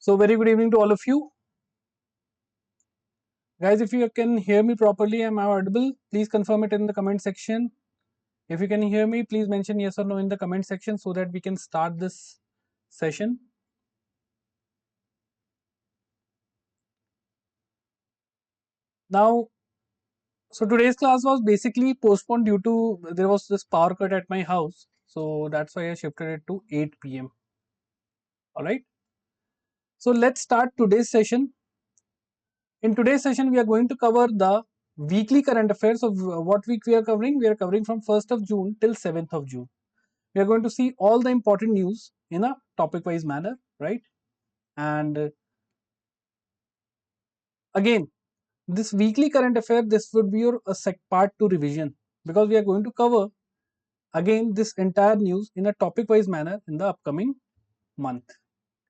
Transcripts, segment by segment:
So very good evening to all of you. Guys, if you can hear me properly, am I audible? Please confirm it in the comment section. If you can hear me, please mention yes or no in the comment section so that we can start this session. Now, so today's class was basically postponed due to there was this power cut at my house. So that's why I shifted it to 8 p.m. Alright. So let's start today's session. In today's session, we are going to cover the weekly current affairs of what week we are covering. We are covering from 1st of June till 7th of June. We are going to see all the important news in a topic wise manner, right? And again, this weekly current affair, this would be your part 2 revision, because we are going to cover again this entire news in a topic wise manner in the upcoming month.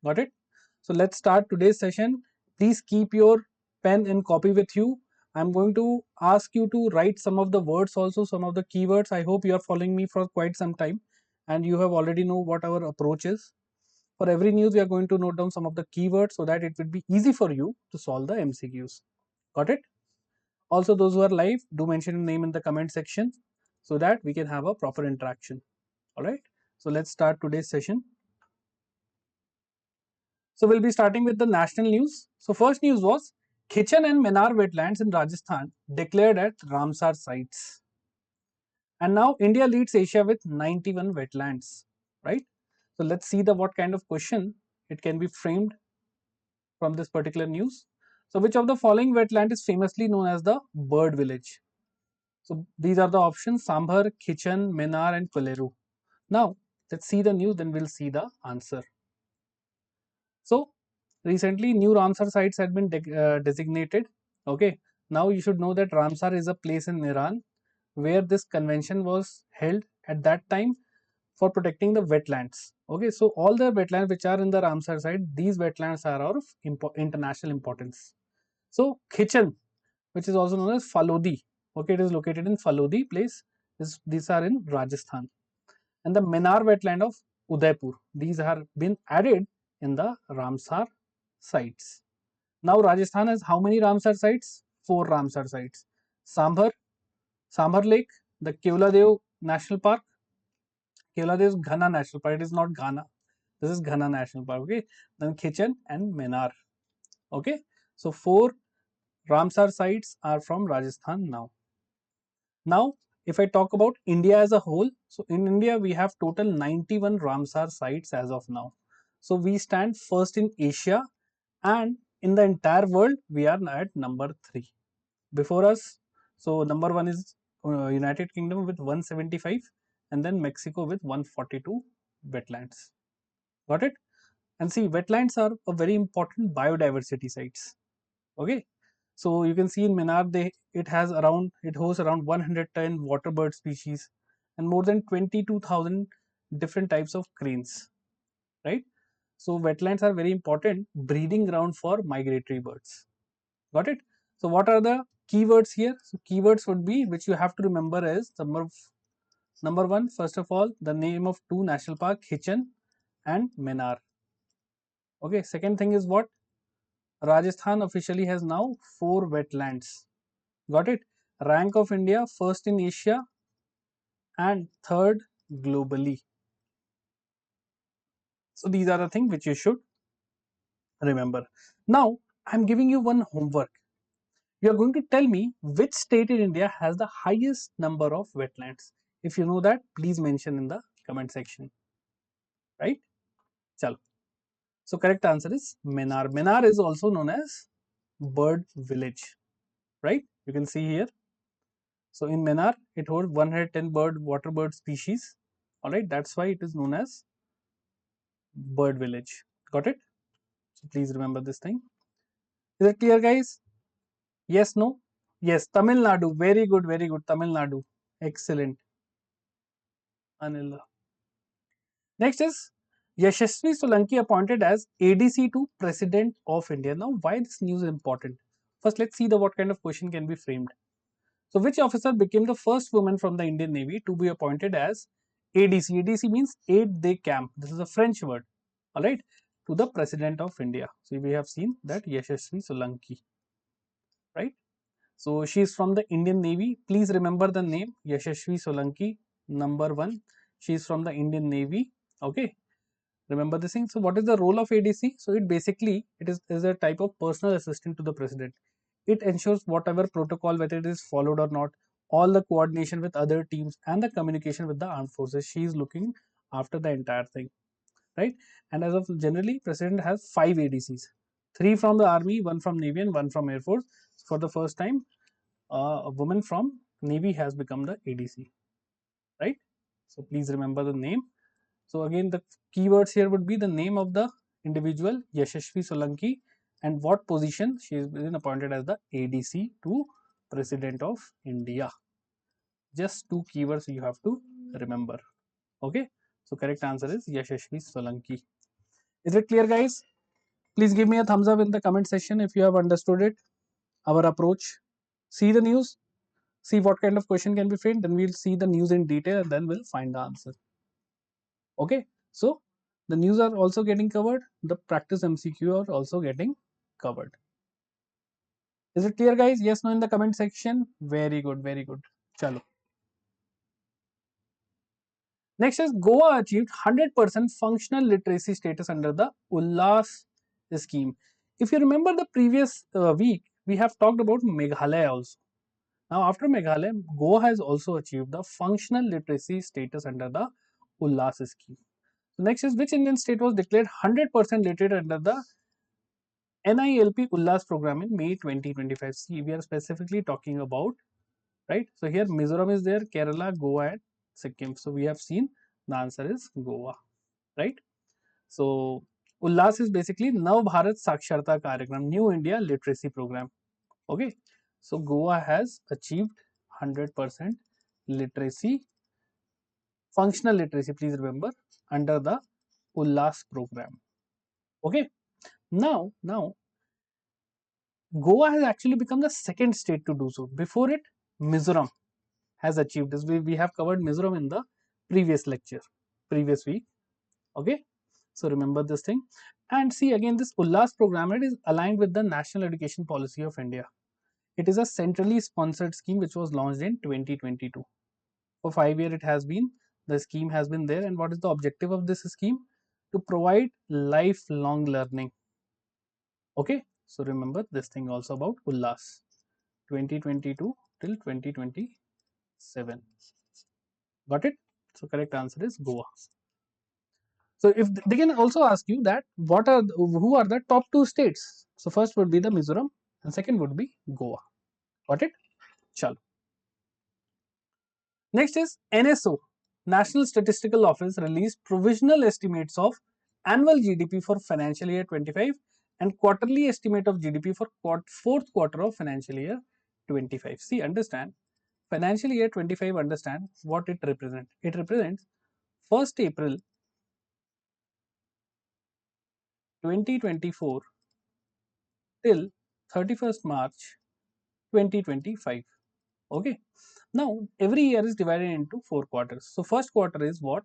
Got it? So let's start today's session. Please keep your pen and copy with you. I'm going to ask you to write some of the words, also some of the keywords. I hope you are following me for quite some time and you have already know what our approach is. For every news, we are going to note down some of the keywords so that it will be easy for you to solve the MCQs. Got it? Also, those who are live, do mention your name in the comment section so that we can have a proper interaction. All right. So let's start today's session. So we'll be starting with the national news. So first news was Kitchen and Menar wetlands in Rajasthan declared at Ramsar sites. And now India leads Asia with 91 wetlands, right? So let's see the what kind of question it can be framed from this particular news. So which of the following wetland is famously known as the bird village? So these are the options: Sambhar, Kitchen, Menar and Koleru. Now let's see the news, then we'll see the answer. So recently new Ramsar sites had been designated. Okay, now you should know that Ramsar is a place in Iran where this convention was held at that time for protecting the wetlands. Okay, so all the wetlands which are in the Ramsar site, these wetlands are of international importance. So Kitchen, which is also known as Falodi, okay, it is located in Falodi place. These are in Rajasthan. And the Menar wetland of Udaipur, these have been added in the Ramsar sites. Now Rajasthan has how many Ramsar sites? 4 Ramsar sites. Sambhar, Sambhar Lake, the Kevladev National Park. Kevladev is Ghana National Park. It is not Ghana. This is Ghana National Park. Okay. Then Kitchen and Menar. Okay. So 4 Ramsar sites are from Rajasthan now. Now, if I talk about India as a whole, so in India we have total 91 Ramsar sites as of now. So we stand first in Asia, and in the entire world we are at number 3. Before us, so number 1 is United Kingdom with 175 and then Mexico with 142 wetlands. Got it? And see, wetlands are a very important biodiversity sites. Okay, so you can see in Menar it hosts around 110 water bird species and more than 22,000 different types of cranes, right? So wetlands are very important breeding ground for migratory birds. Got it? So what are the keywords here? So keywords would be, which you have to remember, is number 1, first of all, the name of 2 national park, Hitchin and Menar. Okay, second thing is what? Rajasthan officially has now 4 wetlands. Got it? Rank of India, first in Asia and third globally. So these are the things which you should remember. Now I'm giving you one homework. You are going to tell me which state in India has the highest number of wetlands. If you know that, please mention in the comment section. Right? Chalo. So correct answer is Menar. Menar is also known as bird village. Right? You can see here. So in Menar, it holds 110 water bird species. Alright, that's why it is known as bird village. Got it? So please remember this thing. Is it clear, guys? Yes, no? Yes, Tamil Nadu. Very good, very good. Tamil Nadu. Excellent. Anil. Next is Yashasvi Solanki appointed as ADC to President of India. Now, why this news is important? First, let's see what kind of question can be framed. So, which officer became the first woman from the Indian Navy to be appointed as ADC? ADC means aide de camp. This is a French word. Alright. to the President of India. So we have seen that Yashasvi Solanki, right? So she is from the Indian Navy. Please remember the name Yashasvi Solanki, number one. She is from the Indian Navy. Okay, remember this thing. So what is the role of ADC? So it basically is a type of personal assistant to the president. It ensures whatever protocol, whether it is followed or not, all the coordination with other teams and the communication with the armed forces. She is looking after the entire thing, right? And as of generally, president has 5 ADCs, 3 from the army, 1 from navy, and 1 from air force. For the first time, a woman from navy has become the ADC, right? So please remember the name. So again, the keywords here would be the name of the individual, Yashasvi Solanki, and what position she has been appointed as the ADC to President of India. Just 2 keywords you have to remember. Okay, so correct answer is Yashasvi Solanki. Is it clear, guys? Please give me a thumbs up in the comment section if you have understood it, our approach. See the news, see what kind of question can be framed, then we'll see the news in detail and then we'll find the answer. Okay, so the news are also getting covered, the practice MCQ are also getting covered. Is it clear, guys? Yes, no in the comment section. Very good, very good. Chalo. Next is Goa achieved 100% functional literacy status under the Ullas scheme. If you remember the previous week, we have talked about Meghalaya also. Now, after Meghalaya, Goa has also achieved the functional literacy status under the Ullas scheme. So next is which Indian state was declared 100% literate under the NILP Ullas program in May 2025. See, we are specifically talking about, right? So here Mizoram is there, Kerala, Goa, and Sikkim. So we have seen the answer is Goa, right? So Ullas is basically Nav Bharat Saksharta Karyakram, New India Literacy Program. Okay, so Goa has achieved 100% literacy, functional literacy, please remember, under the Ullas program. Okay, now Goa has actually become the second state to do so. Before it, Mizoram has achieved this. We have covered Mizoram in the previous lecture, previous week. Okay, so remember this thing. And see again, this Ullas program, it is aligned with the National Education Policy of India. It is a centrally sponsored scheme which was launched in 2022. For 5 years it has been, the scheme has been there. And what is the objective of this scheme? To provide lifelong learning. Okay, so remember this thing also about Ullas 2022 till 2027. Got it? So correct answer is Goa. So if they can also ask you that who are the top 2 states? So first would be the Mizoram and second would be Goa. Got it? Chalo. Next is NSO, National Statistical Office released provisional estimates of annual GDP for financial year 25 and quarterly estimate of GDP for fourth quarter of financial year 25. See, understand, financial year 25, understand what it represents. It represents 1st April 2024 till 31st March 2025. Okay. Now, every year is divided into 4 quarters. So, first quarter is what?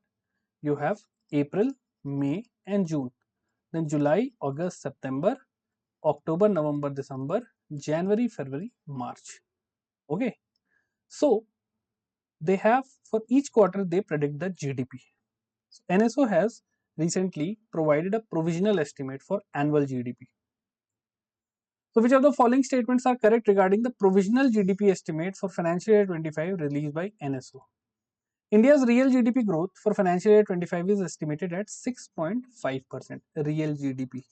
You have April, May and June. Then July, August, September, October, November, December, January, February, March. Okay. So, they have, for each quarter, they predict the GDP. So, NSO has recently provided a provisional estimate for annual GDP. So, which of the following statements are correct regarding the provisional GDP estimate for financial year 25 released by NSO? India's real GDP growth for financial year 25 is estimated at 6.5%. Real GDP.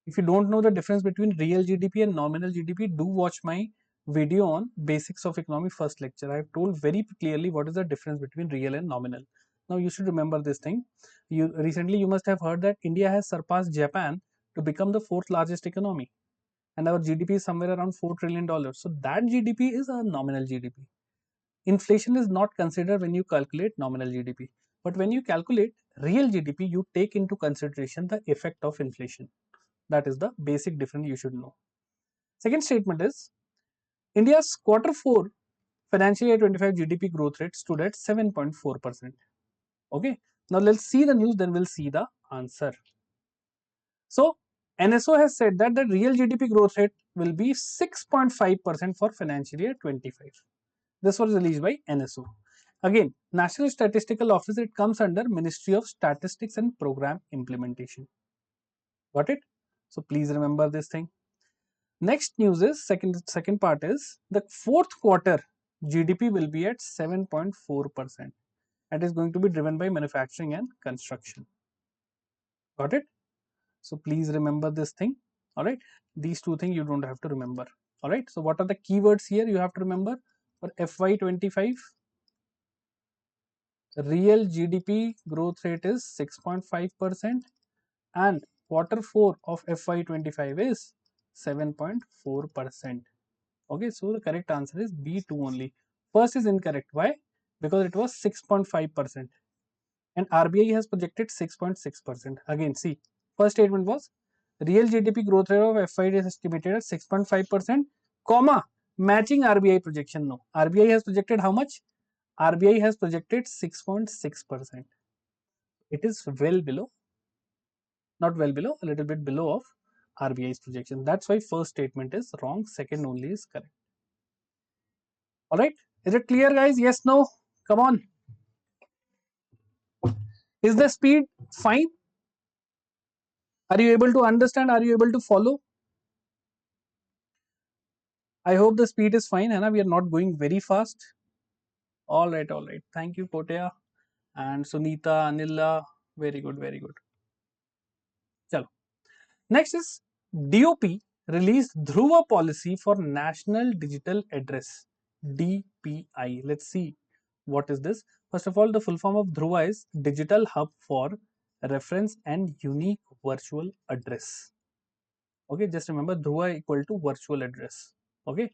If you don't know the difference between real GDP and nominal GDP, do watch my video on basics of economy first lecture. I have told very clearly what is the difference between real and nominal. Now you should remember this thing. Recently you must have heard that India has surpassed Japan to become the 4th largest economy, and our GDP is somewhere around $4 trillion. So that GDP is a nominal GDP. Inflation is not considered when you calculate nominal GDP, but when you calculate real GDP, you take into consideration the effect of inflation. That is the basic difference you should know. Second statement is India's quarter 4 financial year 25 GDP growth rate stood at 7.4%. Okay, now let's see the news, then we'll see the answer. So NSO has said that the real GDP growth rate will be 6.5% for financial year 25. This was released by NSO. Again, National Statistical Office, it comes under Ministry of Statistics and Program Implementation. Got it? So please remember this thing. Next news is second part is the fourth quarter GDP will be at 7.4%. That is going to be driven by manufacturing and construction. Got it? So please remember this thing. All right. These two things you don't have to remember. All right. So what are the keywords here you have to remember for FY25? Real GDP growth rate is 6.5% and quarter 4 of FY25 is 7.4%. Okay, so the correct answer is B2 only. First is incorrect. Why? Because it was 6.5% and RBI has projected 6.6%. Again, see, first statement was real GDP growth rate of FY is estimated at 6.5%, comma, matching RBI projection. No, RBI has projected how much? RBI has projected 6.6%. It is well below, not well below, a little bit below of RBI's projection. That's why first statement is wrong, second only is correct. All right, is it clear, guys? Yes, no? Come on. Is the speed fine? Are you able to understand? Are you able to follow? I hope the speed is fine, Anna. We are not going very fast. All right, all right. Thank you, Kotea and Sunita, Anila. Very good, very good. Chalo. Next is DOP released Dhruva policy for National Digital Address, DPI. Let's see what is this. First of all, the full form of Dhruva is Digital Hub for Reference and Unique Virtual Address. Okay, just remember Dhruva equal to virtual address. Okay.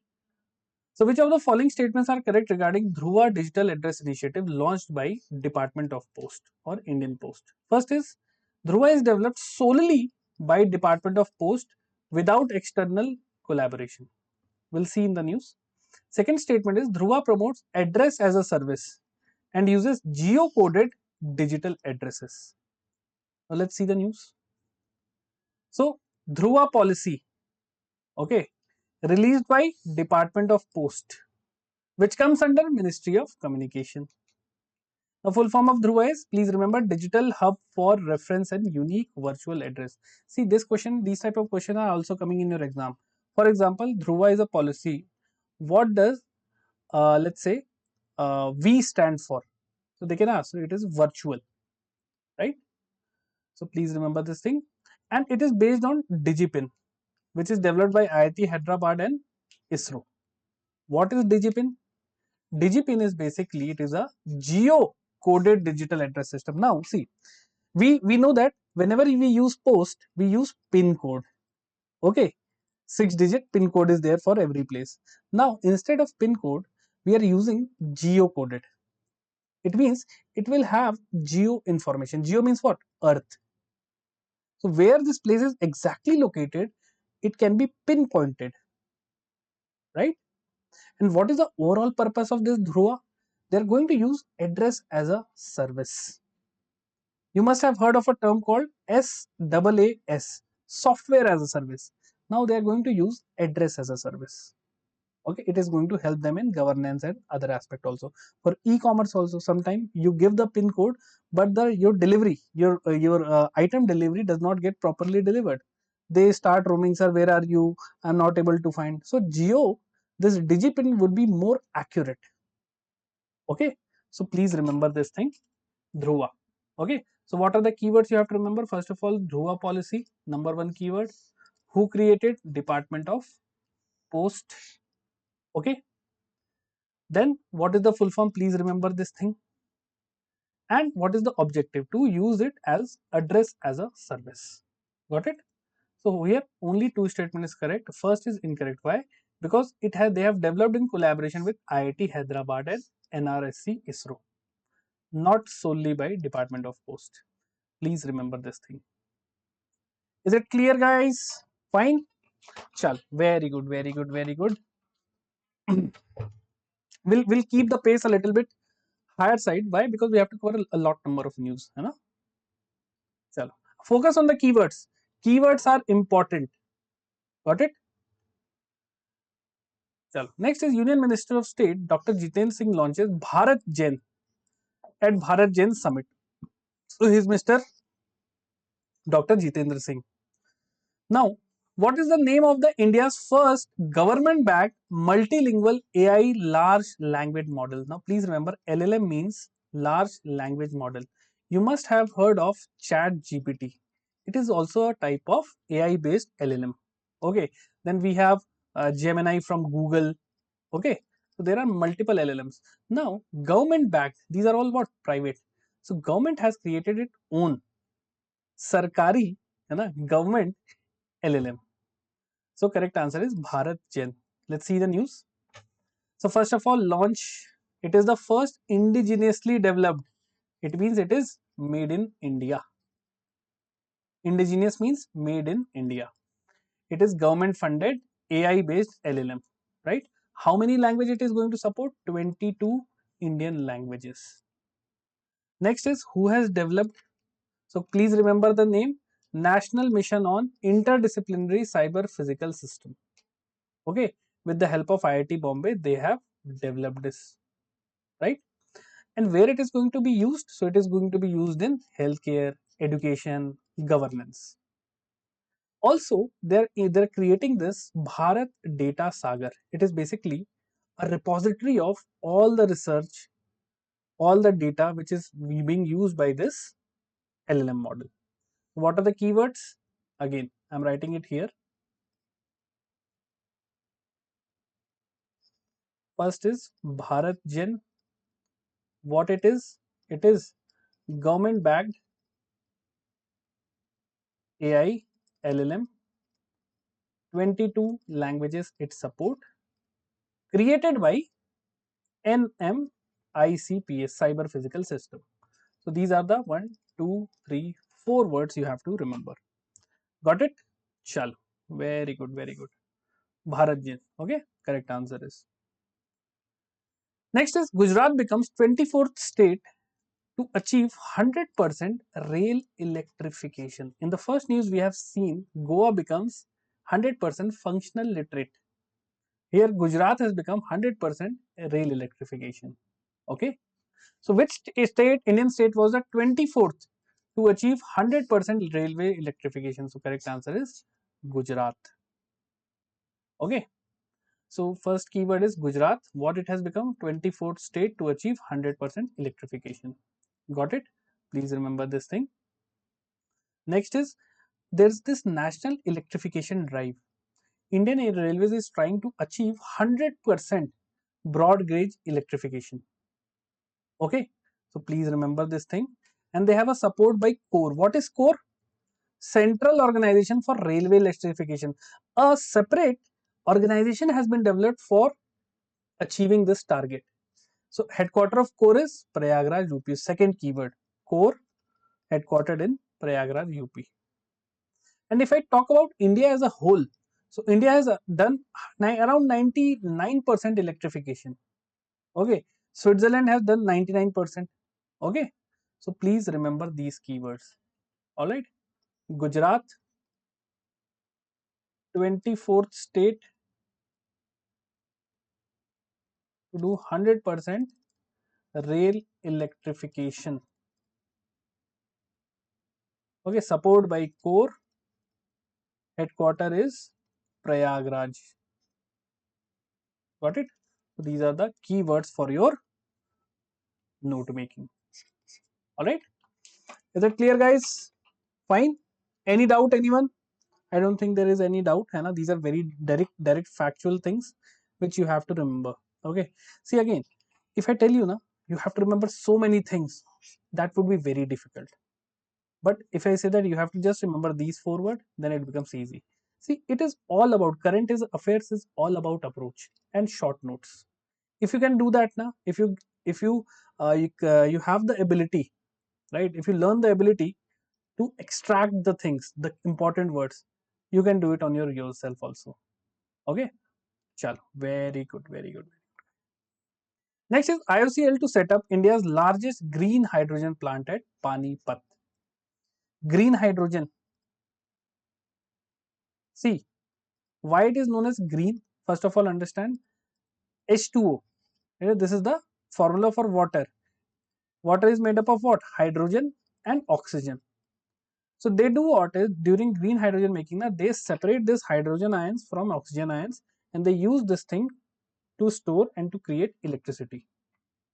So which of the following statements are correct regarding Dhruva Digital Address Initiative launched by Department of Post or Indian Post? First is Dhruva is developed solely by Department of Post without external collaboration. We'll see in the news. Second statement is Dhruva promotes address as a service and uses geo-coded digital addresses. Now let's see the news. So Dhruva policy, okay, released by Department of Post, which comes under Ministry of Communication. The full form of Dhruva is, please remember, Digital Hub for Reference and Unique Virtual Address. See, this question, these type of questions are also coming in your exam. For example, Dhruva is a policy. What does, let's say, V stand for? So they can ask. So it is virtual, right? So please remember this thing. And it is based on DigiPin, which is developed by IIT Hyderabad and ISRO. What is DigiPin? DigiPin is basically, it is a geo-coded digital address system. Now, see, we know that whenever we use post, we use pin code. Okay, 6-digit pin code is there for every place. Now, instead of pin code, we are using geo-coded. It means it will have geo information. Geo means what? Earth. So where this place is exactly located, it can be pinpointed, right? And what is the overall purpose of this Dhruva? They are going to use address as a service. You must have heard of a term called SaaS, software as a service. Now they are going to use address as a service. Okay, it is going to help them in governance and other aspect also. For e-commerce also, sometimes you give the pin code, but your delivery, your item delivery does not get properly delivered. They start roaming, sir, where are you? I'm not able to find. So geo, this digipin would be more accurate. Okay, so please remember this thing, Dhruva. Okay, so what are the keywords you have to remember? First of all, Dhruva policy, number one keyword. Who created? Department of Post. Okay, then what is the full form? Please remember this thing. And what is the objective? To use it as address as a service. Got it? So here only two statement is correct. First is incorrect. Why? Because they have developed in collaboration with IIT Hyderabad and NRSC ISRO, not solely by Department of Post. Please remember this thing. Is it clear, guys? Fine. Chal. Very good. Very good. Very good. we'll keep the pace a little bit higher side. Why? Because we have to cover a lot number of news. Chalo. Focus on the keywords. Keywords are important. Got it? Chalo. Next is Union Minister of State Dr. Jitendra Singh launches Bharat Gen at Bharat Gen Summit. So he's Mr. Dr. Jitendra Singh. Now, what is the name of the India's first government-backed multilingual AI large language model? Now, please remember LLM means large language model. You must have heard of Chat GPT. It is also a type of AI-based LLM. Okay, then we have Gemini from Google. Okay, so there are multiple LLMs. Now, government-backed. These are all what private. So government has created its own sarkari, है ना, government LLM. So correct answer is Bharat Gen. Let's see the news. So first of all, launch. It is the first indigenously developed. It means it is made in India. Indigenous means made in India. It is government funded AI based LLM, right? How many language it is going to support? 22 Indian languages. Next is who has developed. So please remember the name, National Mission on Interdisciplinary Cyber Physical System. Okay, with the help of IIT Bombay, they have developed this, right? And where it is going to be used? So it is going to be used in healthcare, education, governance. Also, they're creating this Bharat Data Sagar. It is basically a repository of all the research, all the data which is being used by this LLM model. What are the keywords? Again, I'm writing it here. First is Bharat Gen. What it is? It is government backed AI LLM. 22 languages it support. Created by NMICPS, Cyber Physical System. So these are the 1, 2, 3, 4 words you have to remember. Got it? Chalo. Very good, very good. Bharat Ji. Okay, correct answer is. Next is Gujarat becomes 24th state to achieve 100% rail electrification. In the first news, we have seen Goa becomes 100% functional literate. Here, Gujarat has become 100% rail electrification. Okay. So, which state, Indian state, was the 24th to achieve 100% railway electrification? So, correct answer is Gujarat. Okay. So, first keyword is Gujarat. What it has become? 24th state to achieve 100% electrification. Got it? Please remember this thing. Next is there's this national electrification drive. Indian Railways is trying to achieve 100% broad gauge electrification. Okay, so please remember this thing. And they have a support by CORE. What is CORE? Central Organization for Railway Electrification. A separate organization has been developed for achieving this target. So headquarter of CORE is Prayagraj, UP. Second keyword, CORE, headquartered in Prayagraj, UP. And if I talk about India as a whole, so India has done around 99% electrification. Okay, Switzerland has done 99%. Okay, so please remember these keywords. All right, Gujarat, 24th state to do 100% rail electrification. Okay, support by CORE, headquarter is Prayagraj. Got it? So these are the keywords for your note making. All right, is it clear, guys? Fine. Any doubt, anyone? I don't think there is any doubt. Hannah. These are very direct factual things which you have to remember. Okay. See again, if I tell you now, you have to remember so many things. That would be very difficult. But if I say that you have to just remember these 4 words, then it becomes easy. See, it is all about current affairs is all about approach and short notes. If you can do that now, if you have the ability, right? If you learn the ability to extract the things, the important words, you can do it on yourself also. Okay, chalo, very good, very good. Next is IOCL to set up India's largest green hydrogen plant at Panipat. Green hydrogen, See, why it is known as green? First of all, understand H2O. This is the formula for water. Water is made up of what? Hydrogen and oxygen. So they do what is during green hydrogen making, they separate this hydrogen ions from oxygen ions and they use this thing to store and to create electricity.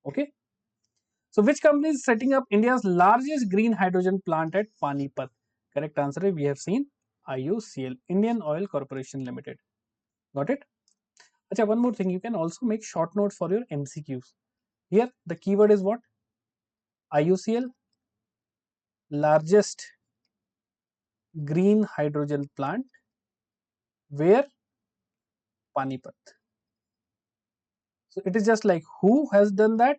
Okay. So which company is setting up India's largest green hydrogen plant at Panipat? Correct answer is we have seen IOCL, Indian Oil Corporation Limited. Got it? Achha, one more thing, you can also make short notes for your MCQs. Here the keyword is what? IOCL, largest green hydrogen plant, where? Panipat. So it is just like who has done that,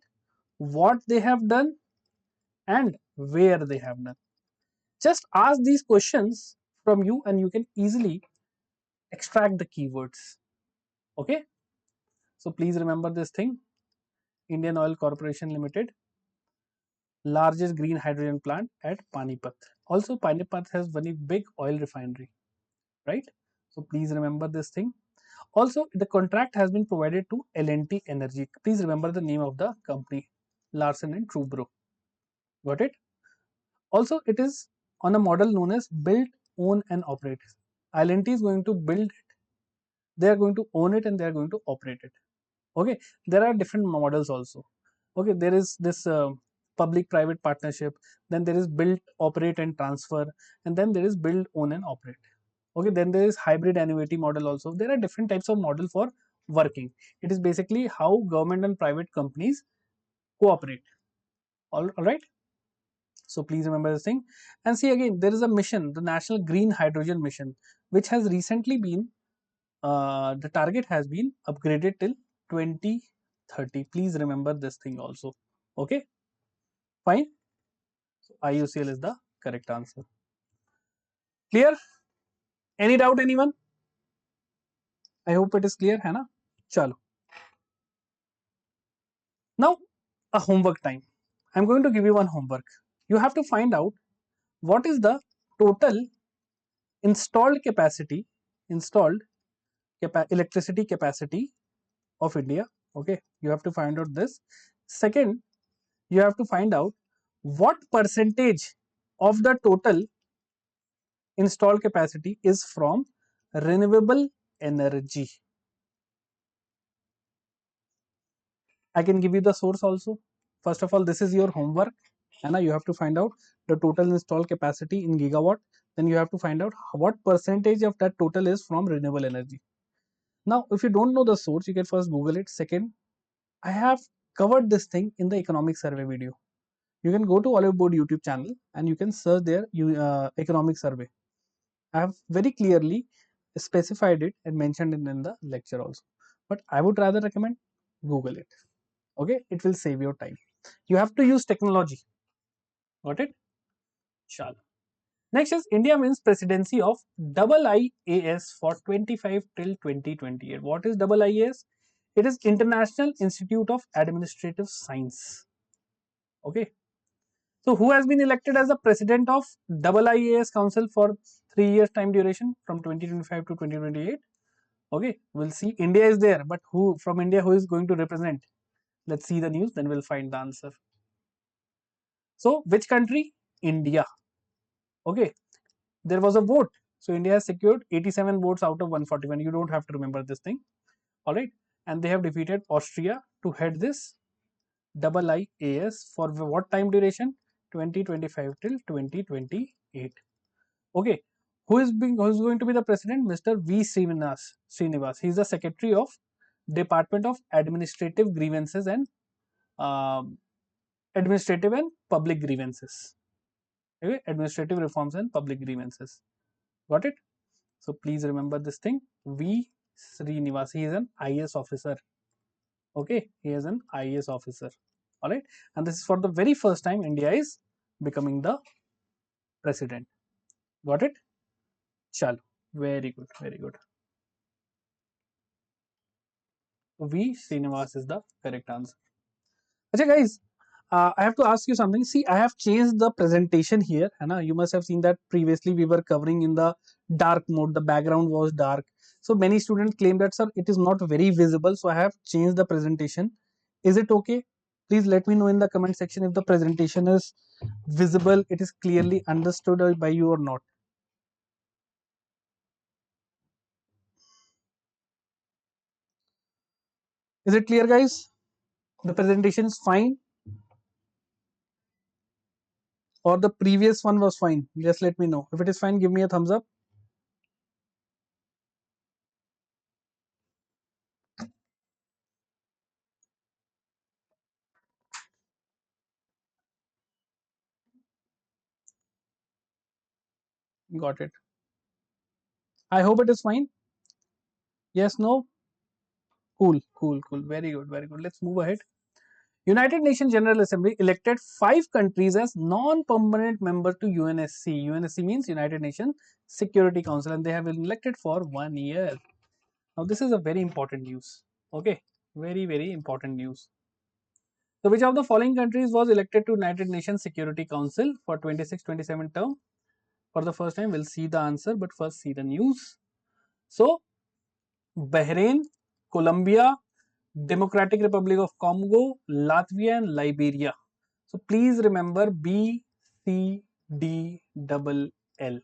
what they have done, and where they have done. Just ask these questions from you and you can easily extract the keywords. Okay. So please remember this thing. Indian Oil Corporation Limited, largest green hydrogen plant at Panipat. Also, Panipat has one big oil refinery, right? So please remember this thing. Also, the contract has been provided to L&T Energy. Please remember the name of the company, Larsen and Toubro. Got it? Also, it is on a model known as build, own and operate. L&T is going to build it, they are going to own it and they are going to operate it. Okay, there are different models also. Okay, there is this public private partnership, then there is build, operate and transfer, and then there is build, own and operate. Okay, then there is hybrid annuity model also. There are different types of model for working. It is basically how government and private companies cooperate. All right. So please remember this thing. And see, again, there is a mission, the National Green Hydrogen Mission, which has recently been, the target has been upgraded till 2030. Please remember this thing also. Okay, fine. So IUCL is the correct answer. Clear? Any doubt, anyone? I hope it is clear, है ना? Chalo. Now, a homework time. I'm going to give you one homework. You have to find out what is the total installed capacity, installed electricity capacity of India. Okay, you have to find out this. Second, you have to find out what percentage of the total installed capacity is from renewable energy. I can give you the source also. First of all, this is your homework, and you have to find out the total installed capacity in gigawatt. Then you have to find out what percentage of that total is from renewable energy. Now, if you don't know the source, you can first Google it. Second, I have covered this thing in the economic survey video. You can go to Oliveboard YouTube channel and you can search there economic survey. I have very clearly specified it and mentioned it in the lecture also. But I would rather recommend Google it. Okay, it will save your time. You have to use technology. Got it? Chalo. Next is India wins presidency of IIAS for 25 till 2028. What is IIAS? It is International Institute of Administrative Science. Okay. So who has been elected as the president of IIAS Council for 3 years time duration from 2025 to 2028? Okay, we'll see. India is there, but who from India who is going to represent? Let's see the news, then we'll find the answer. So which country? India. Okay, there was a vote. So India has secured 87 votes out of 141. You don't have to remember this thing. All right, and they have defeated Austria to head this IIAS for what time duration? 2025 till 2028. Okay, who's going to be the president? Mr. V. Srinivas. He is the secretary of Department of Administrative Grievances and Administrative and Public Grievances. Okay, administrative reforms and public grievances. Got it? So please remember this thing. V. Srinivas. He is an IAS officer. Okay, he is an IAS officer. All right, and this is for the very first time India is becoming the president. Got it? Chalo. Very good. Very good. V. Srinivas is the correct answer. Okay, guys, I have to ask you something. See, I have changed the presentation here. You must have seen that previously we were covering in the dark mode. The background was dark. So many students claim that, sir, it is not very visible. So I have changed the presentation. Is it okay? Please let me know in the comment section if the presentation is visible, it is clearly understood by you or not. Is it clear, guys? The presentation is fine, or the previous one was fine? Just let me know. If it is fine, give me a thumbs up. Got it. I hope it is fine. Yes, no? Cool, cool, cool. Very good, very good. Let's move ahead. United Nations General Assembly elected 5 countries as non-permanent member to UNSC. UNSC means United Nations Security Council, and they have been elected for 1 year. Now, this is a very important news. Okay, very, very important news. So, which of the following countries was elected to United Nations Security Council for 26-27 term? For the first time, we'll see the answer, but first see the news. So, Bahrain, Colombia, Democratic Republic of Congo, Latvia, and Liberia. So please remember B, C, D, double L.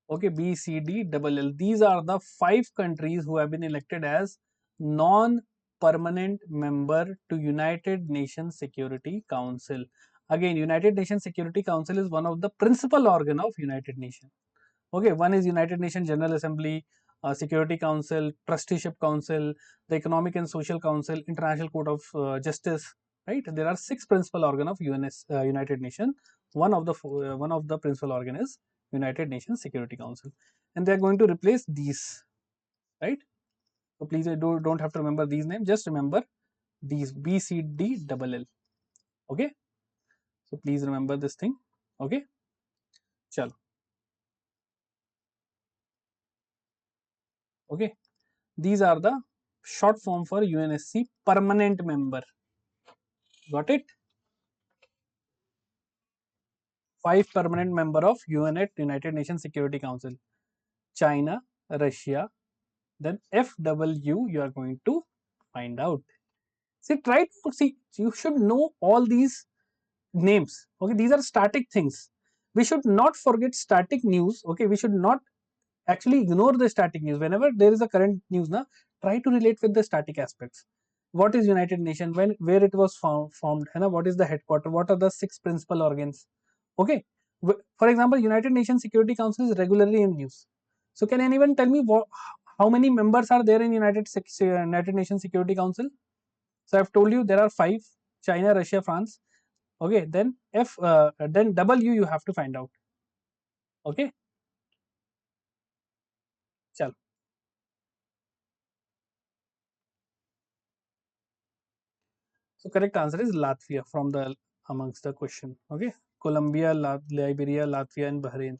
Okay, B, C, D, double L. These are the 5 countries who have been elected as non-permanent member to United Nations Security Council. Again, United Nations Security Council is one of the principal organ of United Nations. Okay, one is United Nations General Assembly, Security Council, Trusteeship Council, the Economic and Social Council, International Court of Justice. Right? There are 6 principal organ of United Nations. One of the principal organ is United Nations Security Council, and they are going to replace these. Right? So please don't have to remember these names. Just remember these B, C, D, double L. Okay. So please remember this thing. Okay. Chalo. Okay. These are the short form for UNSC permanent member. Got it? 5 permanent member of United Nations Security Council. China, Russia, then FW you are going to find out. See, try to see, you should know all these names. Okay, these are static things. We should not forget static news. Okay, we should not actually ignore the static news. Whenever there is a current news, na, try to relate with the static aspects. What is United Nations? Where it was formed? Hai na? What is the headquarter? What are the 6 principal organs? Okay. For example, United Nations Security Council is regularly in news. So can anyone tell me how many members are there in United Nations Security Council? So I've told you there are 5: China, Russia, France. Okay. Then W you have to find out. Okay. Chalo. So correct answer is Latvia from the amongst the question. Okay, Colombia, Liberia, Latvia, and Bahrain.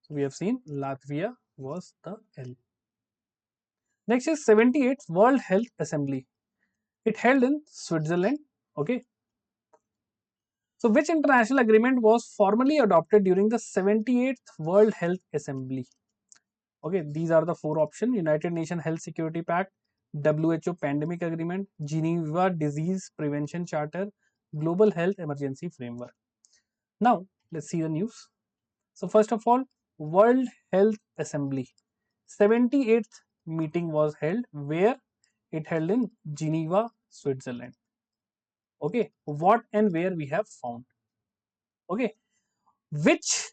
So we have seen Latvia was the L. Next is 78th World Health Assembly. It held in Switzerland. Okay. So which international agreement was formally adopted during the 78th World Health Assembly? Okay, these are the 4 options: United Nations Health Security Pact, WHO Pandemic Agreement, Geneva Disease Prevention Charter, Global Health Emergency Framework. Now, let's see the news. So, first of all, World Health Assembly 78th meeting was held where it held in Geneva, Switzerland. Okay, what and where we have found. Okay, which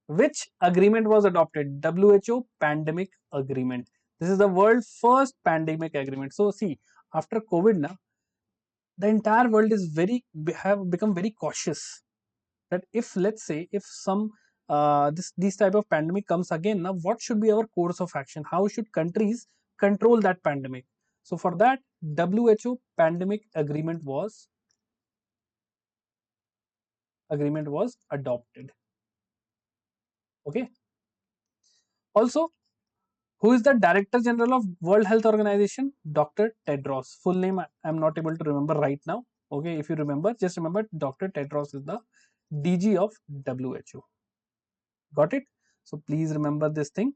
which agreement was adopted? WHO Pandemic Agreement. This is the world's first pandemic agreement. So, see, after COVID, now the entire world is have become very cautious that if, let's say, if some this type of pandemic comes again, now what should be our course of action? How should countries control that pandemic? So for that, WHO pandemic agreement was adopted. Okay. Also, who is the Director General of World Health Organization? Dr. Tedros. Full name I am not able to remember right now. Okay, if you remember, just remember Dr. Tedros is the DG of WHO. Got it? So please remember this thing.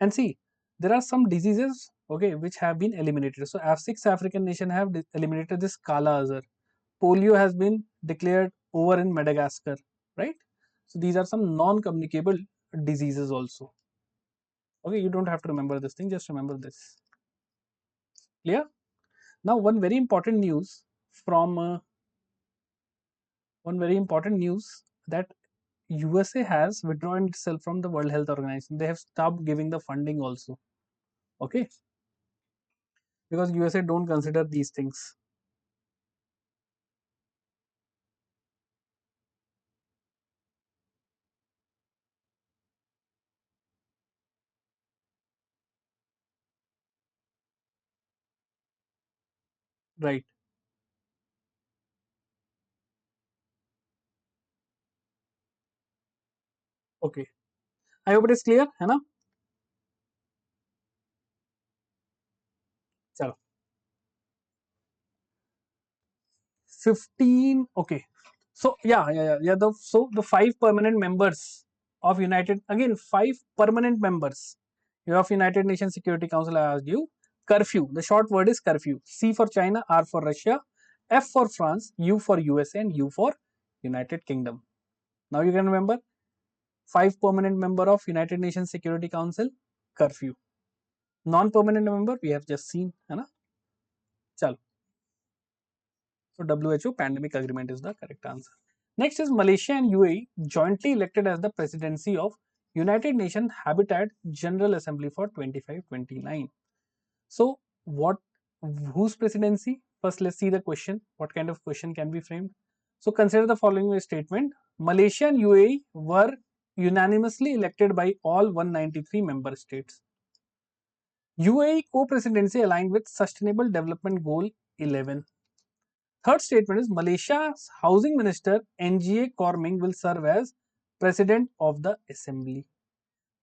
And see, there are some diseases, okay, which have been eliminated. So six African nations have eliminated this Kala Azar. Polio has been declared over in Madagascar, right? So these are some non-communicable diseases also. Okay, you don't have to remember this thing, just remember this. Clear? Now, from one very important news that USA has withdrawn itself from the World Health Organization. They have stopped giving the funding also. Okay, because USA don't consider these things. Right. Okay. I hope it is clear, है ना? चलो. 15. Okay. So yeah. The five permanent members of United, again, five permanent members of United Nations Security Council. I asked you curfew. The short word is curfew. C for China, R for Russia, F for France, U for USA, and U for United Kingdom. Now you can remember five permanent member of United Nations Security Council, curfew. Non-permanent member we have just seen, है ना? चलो. So WHO pandemic agreement is the correct answer. Next is Malaysia and UAE jointly elected as the presidency of United Nations Habitat General Assembly for 25-29. So what, whose presidency? First let's see the question. What kind of question can be framed? So consider the following statement. Malaysia and UAE were unanimously elected by all 193 member states. UAE co-presidency aligned with Sustainable Development Goal 11. Third statement is Malaysia's Housing Minister NGA Korming will serve as President of the Assembly.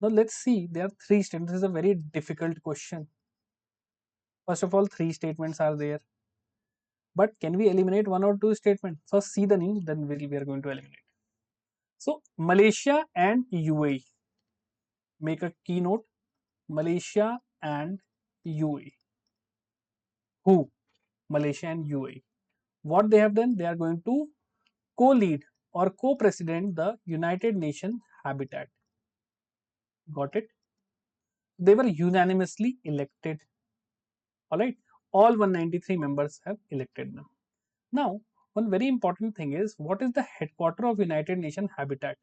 Now let's see, there are three statements. This is a very difficult question. First of all, three statements are there. But can we eliminate one or two statements? First see the news, then we are going to eliminate. So Malaysia and UAE. Make a keynote. Malaysia and UAE. Who? Malaysia and UAE. What they have done? They are going to co-lead or co-president the United Nations Habitat. Got it? They were unanimously elected. Alright, all 193 members have elected them. Now, one very important thing is what is the headquarter of United Nations Habitat?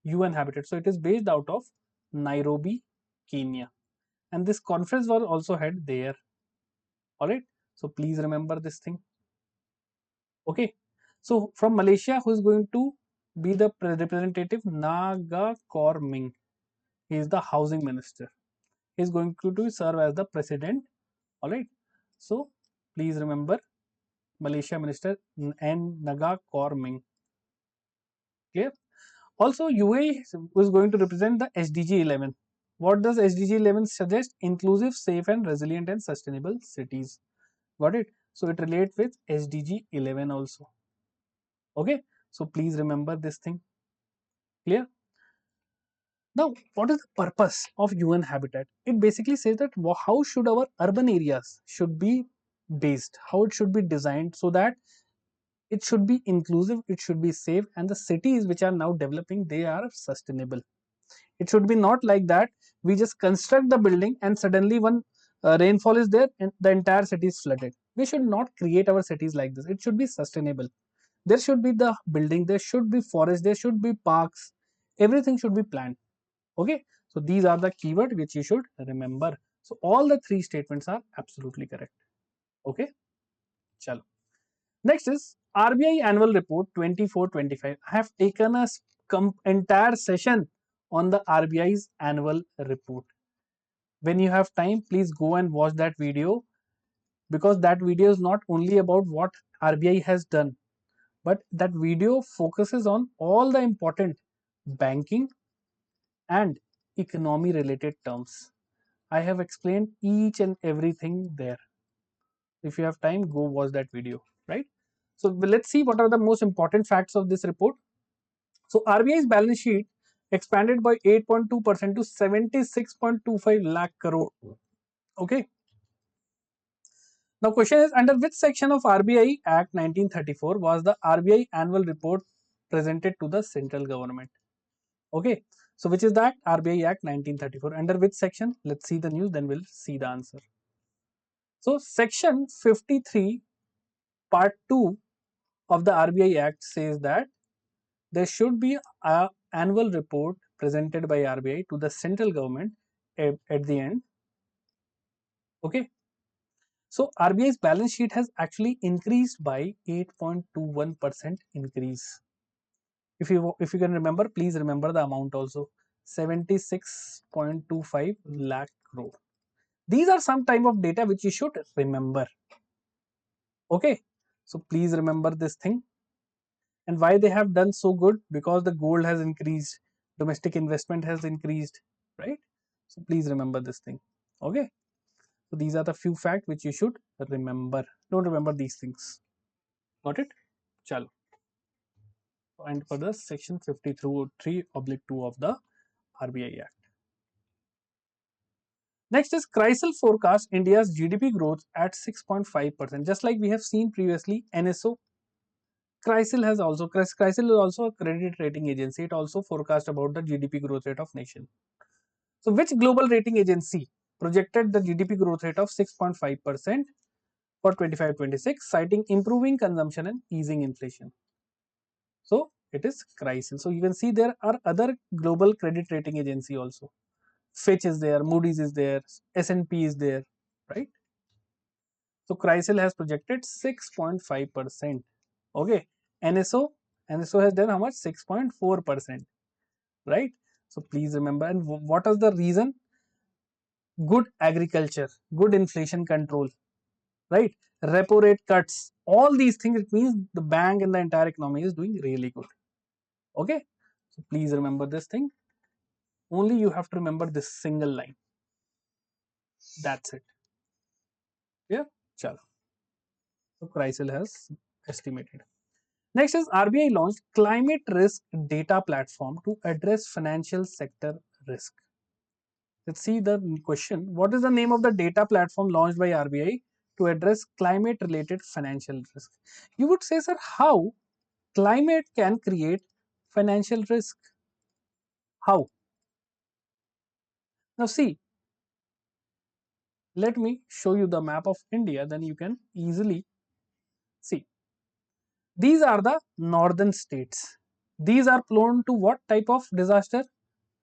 UN Habitat. So it is based out of Nairobi, Kenya. And this conference was also held there. Alright, so please remember this thing. Okay, so from Malaysia, who is going to be the representative? Naga Korming. He is the housing minister. He is going to serve as the president. Alright, so please remember Malaysia Minister and Naga Korming. Clear? Also, UAE was going to represent the SDG 11. What does SDG 11 suggest? Inclusive, safe, and resilient and sustainable cities. Got it? So it relates with SDG 11 also. Okay, so please remember this thing. Clear? Now, what is the purpose of UN Habitat? It basically says that how should our urban areas should be based, how it should be designed so that it should be inclusive, it should be safe, and the cities which are now developing, they are sustainable. It should be not like that we just construct the building and suddenly one rainfall is there and the entire city is flooded. We should not create our cities like this. It should be sustainable. There should be the building, there should be forest, there should be parks, everything should be planned. Okay, so these are the keywords which you should remember. So all the three statements are absolutely correct. Okay, chalo. Next is RBI Annual Report 24-25. I have taken a entire session on the RBI's annual report. When you have time, please go and watch that video, because that video is not only about what RBI has done, but that video focuses on all the important banking and economy related terms. I have explained each and everything there. If you have time, go watch that video, right? So let's see what are the most important facts of this report. So RBI's balance sheet expanded by 8.2% to 76.25 lakh crore. Okay. Now question is, under which section of RBI Act 1934 was the RBI annual report presented to the central government? Okay. So which is that? RBI Act 1934. Under which section? Let's see the news, then we'll see the answer. So section 53 part 2 of the RBI Act says that there should be an annual report presented by RBI to the central government at the end. Okay. So RBI's balance sheet has actually increased by 8.21% increase. If you can remember, please remember the amount also, 76.25 lakh crore. These are some type of data which you should remember. Okay, so please remember this thing. And why they have done so good? Because the gold has increased, domestic investment has increased, right? So please remember this thing. Okay, so these are the few facts which you should remember. Don't remember these things. Got it? Chalo. And for the section 53/2 of the RBI Act. Next is CRISIL forecast India's GDP growth at 6.5%. Just like we have seen previously, NSO, CRISIL is also a credit rating agency. It also forecast about the GDP growth rate of nation. So which global rating agency projected the GDP growth rate of 6.5% for 25-26, citing improving consumption and easing inflation? So it is CRISIL. So you can see there are other global credit rating agency also. Fitch is there, Moody's is there, S&P is there, right? So CRISIL has projected 6.5%. Okay, NSO has done how much? 6.4%, right? So please remember. And what is the reason? Good agriculture, good inflation control, right? Repo rate cuts, all these things. It means the bank and the entire economy is doing really good. Okay, so please remember this thing. Only you have to remember this single line. That's it. Yeah, chalo. So CRISIL has estimated. Next is RBI launched climate risk data platform to address financial sector risk. Let's see the question. What is the name of the data platform launched by RBI to address climate related financial risk? You would say, sir, how climate can create financial risk? How? Now see, let me show you the map of India, then you can easily see. These are the northern states. These are prone to what type of disaster?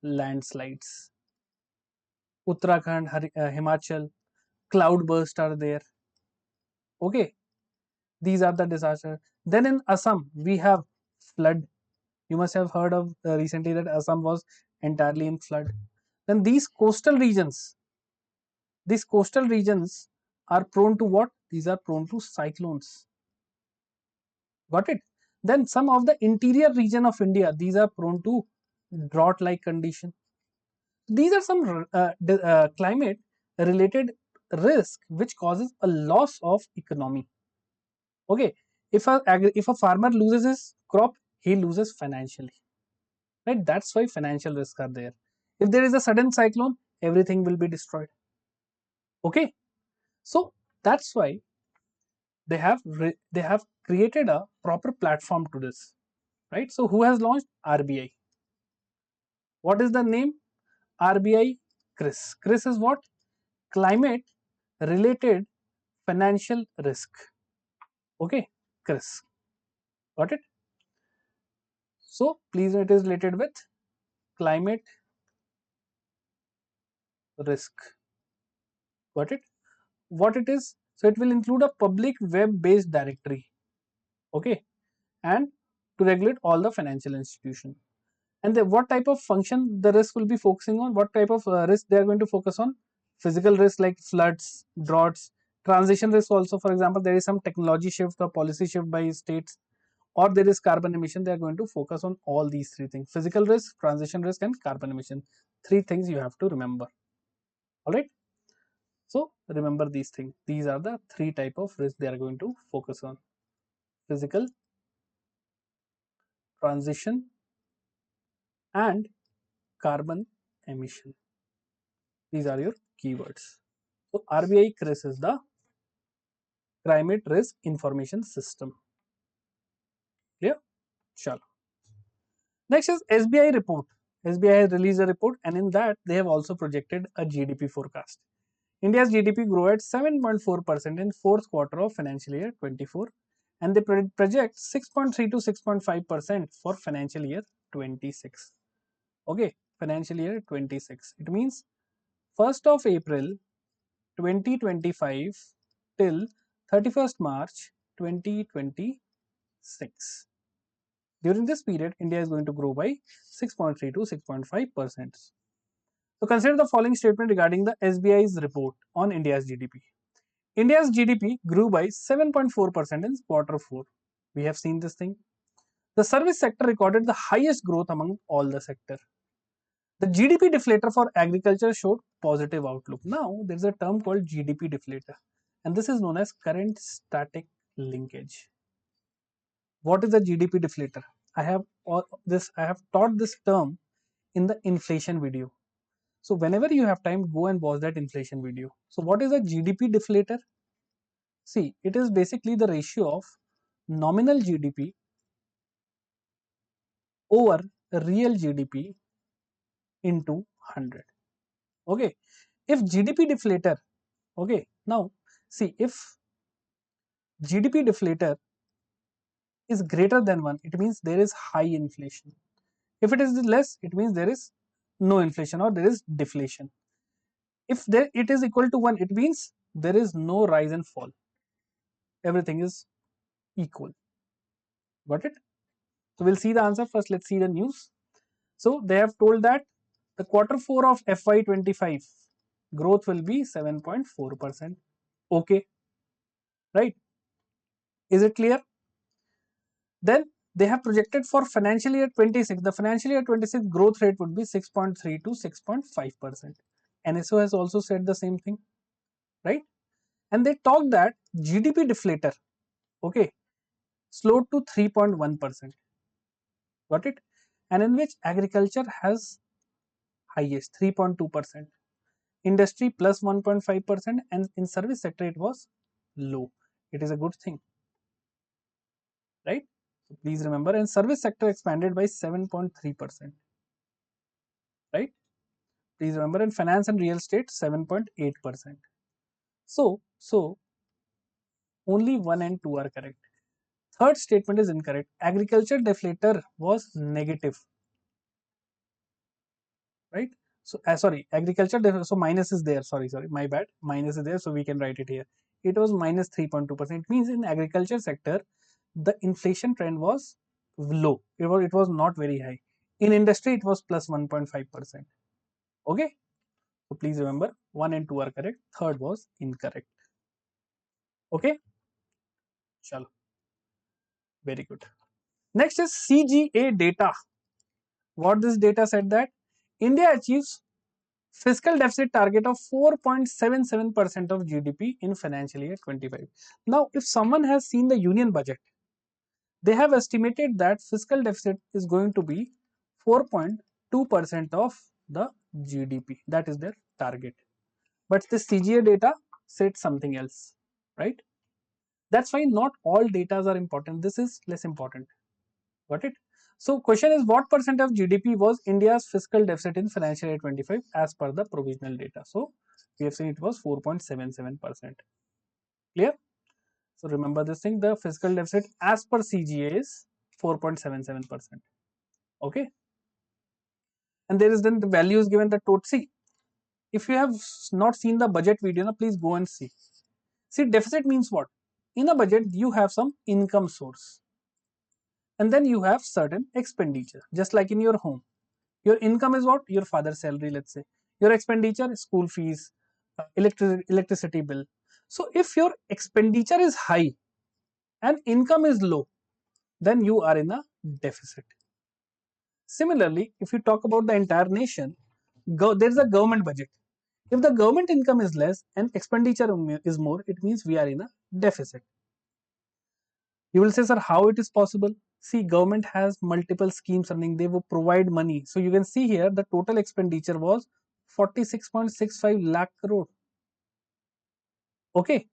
Landslides. Uttarakhand, Himachal, cloudburst are there. Okay, these are the disasters. Then in Assam, we have flood. You must have heard of recently that Assam was entirely in flood. Then these coastal regions are prone to what? These are prone to cyclones. Got it? Then some of the interior region of India, these are prone to drought-like condition. These are some climate related risk which causes a loss of economy. Okay, if a farmer loses his crop, he loses financially, right? That's why financial risks are there. If there is a sudden cyclone, everything will be destroyed. Okay, so that's why they have created a proper platform to this, right? So who has launched? RBI. What is the name? RBI CRIS. CRIS is what? Climate related financial risk. Okay, CRIS. Got it? So please, it is related with climate risk. Got it? What it is? So it will include a public web-based directory. Okay, and to regulate all the financial institutions. And what type of function the risk will be focusing on? What type of risk they are going to focus on? Physical risk like floods, droughts, transition risk also. For example, there is some technology shift or policy shift by states, or there is carbon emission. They are going to focus on all these three things: physical risk, transition risk, and carbon emission. Three things you have to remember. All right. So remember these things. These are the three type of risk they are going to focus on: physical, transition, and carbon emission. These are your keywords. So RBI CRIS is the Climate Risk Information System. Clear? Chalo. Next is SBI report. SBI has released a report, and in that they have also projected a GDP forecast. India's GDP grew at 7.4% in fourth quarter of financial year 24, and they project 6.3 to 6.5% for financial year 26. Okay, financial year 26. It means 1st of April 2025 till 31st March 2026. During this period, India is going to grow by 6.3 to 6.5%. So consider the following statement regarding the SBI's report on India's GDP. India's GDP grew by 7.4% in quarter 4. We have seen this thing. The service sector recorded the highest growth among all the sector. The GDP deflator for agriculture showed positive outlook. Now, there is a term called GDP deflator, and this is known as current static linkage. What is the GDP deflator? I have taught this term in the inflation video. So whenever you have time, go and watch that inflation video. So what is a GDP deflator? See, it is basically the ratio of nominal GDP over real GDP into 100. Okay, if GDP deflator, okay, now see, if GDP deflator is greater than 1, it means there is high inflation. If it is less, it means there is no inflation or there is deflation. If it is equal to 1, it means there is no rise and fall. Everything is equal. Got it? So we'll see the answer first. Let's see the news. So they have told that the quarter 4 of FY25 growth will be 7.4%. Okay, right? Is it clear? Then they have projected for financial year 26. The financial year 26 growth rate would be 6.3 to 6.5%. NSO has also said the same thing, right? And they talk that GDP deflator, okay, slowed to 3.1%. Got it? And in which agriculture has highest 3.2%, industry plus 1.5%, and in service sector it was low. It is a good thing, right? So please remember, and service sector expanded by 7.3%, right? Please remember, in finance and real estate 7.8%. So only 1 and 2 are correct. Third statement is incorrect. Agriculture deflator was negative, right? So sorry, agriculture so minus is there. Sorry, my bad. Minus is there, so we can write it here. It was minus 3.2%. It means in agriculture sector, the inflation trend was low. It was not very high. In industry, it was plus 1.5%. Okay. So please remember, 1 and 2 are correct. Third was incorrect. Okay. Chalo. Very good. Next is CGA data. What this data said that India achieves fiscal deficit target of 4.77% of GDP in financial year 25. Now, if someone has seen the union budget, they have estimated that fiscal deficit is going to be 4.2% of the GDP. That is their target. But the CGA data said something else, right? That's why not all data are important. This is less important. Got it? So question is, what percent of GDP was India's fiscal deficit in financial year 25 as per the provisional data? So we have seen it was 4.77%. Clear? So remember this thing, the fiscal deficit as per CGA is 4.77%. Okay. And there is then the values given the total. See, if you have not seen the budget video, now please go and see. See, deficit means what? In a budget, you have some income source. And then you have certain expenditure, just like in your home. Your income is what? Your father's salary, let's say. Your expenditure is school fees, electricity bill. So if your expenditure is high and income is low, then you are in a deficit. Similarly, if you talk about the entire nation, there is a government budget. If the government income is less and expenditure is more, it means we are in a deficit. You will say, sir, how it is possible? See, government has multiple schemes running. They will provide money. So you can see here the total expenditure was 46.65 lakh crore. Okay,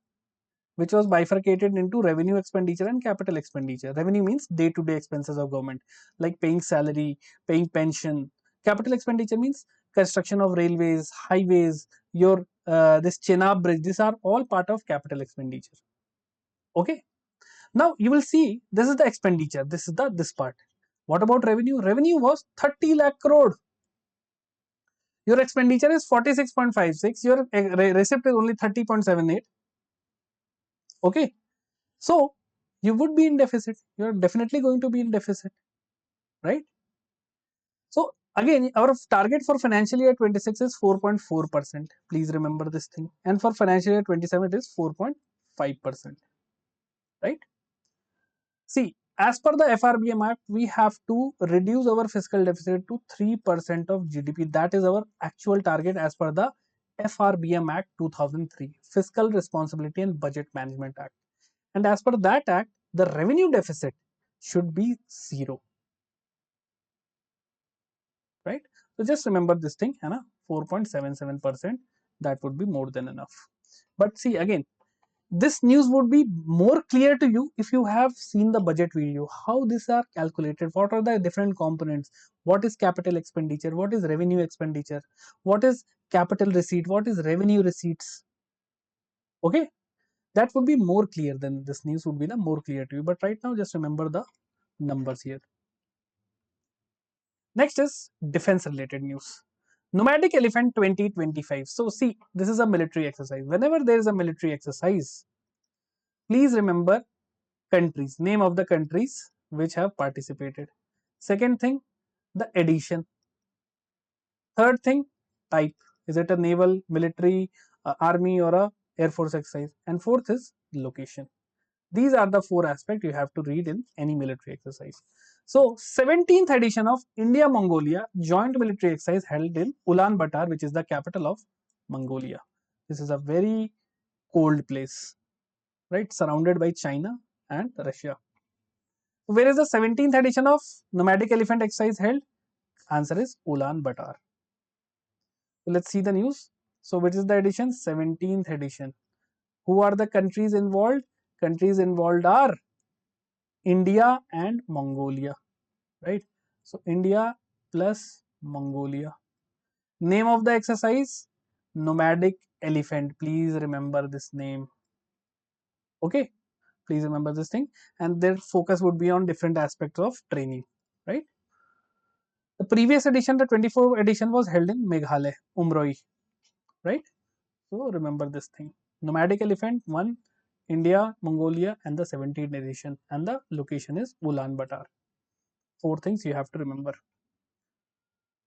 which was bifurcated into revenue expenditure and capital expenditure. Revenue means day-to-day expenses of government, like paying salary, paying pension. Capital expenditure means construction of railways, highways, your this Chenab bridge. These are all part of capital expenditure. Okay. Now you will see this is the expenditure. This is the this part. What about revenue? Revenue was 30 lakh crore. Your expenditure is 46.56. Your receipt is only 30.78. Okay. So you would be in deficit. You're definitely going to be in deficit, right? So again, our target for financial year 26 is 4.4%. Please remember this thing. And for financial year 27, it is 4.5%, right? See, as per the FRBM Act, we have to reduce our fiscal deficit to 3% of GDP. That is our actual target as per the FRBM Act 2003, Fiscal Responsibility and Budget Management Act. And as per that act, the revenue deficit should be zero, right? So just remember this thing, Hannah, 4.77%, that would be more than enough. But see, again, this news would be more clear to you if you have seen the budget video, how these are calculated, what are the different components, what is capital expenditure, what is revenue expenditure, what is capital receipt, what is revenue receipts. Okay, that would be more clear, than this news would be the more clear to you. But right now, just remember the numbers here. Next is defense related news. Nomadic Elephant 2025. So see, this is a military exercise. Whenever there is a military exercise, please remember countries, name of the countries which have participated. Second thing, the edition. Third thing, type. Is it a naval, military, army, or a air force exercise? And fourth is location. These are the four aspects you have to read in any military exercise. So 17th edition of India-Mongolia joint military exercise held in Ulaanbaatar, which is the capital of Mongolia. This is a very cold place, right? Surrounded by China and Russia. Where is the 17th edition of Nomadic Elephant exercise held? Answer is Ulaanbaatar. So let's see the news. So which is the edition? 17th edition. Who are the countries involved? Countries involved are India and Mongolia, right? So India plus Mongolia. Name of the exercise? Nomadic Elephant. Please remember this name. Okay, please remember this thing. And their focus would be on different aspects of training, right? The previous edition, the 24th edition, was held in Meghalaya, Umroi, right? So remember this thing. Nomadic Elephant, one, India, Mongolia, and the 17th edition. And the location is Ulaanbaatar. Four things you have to remember.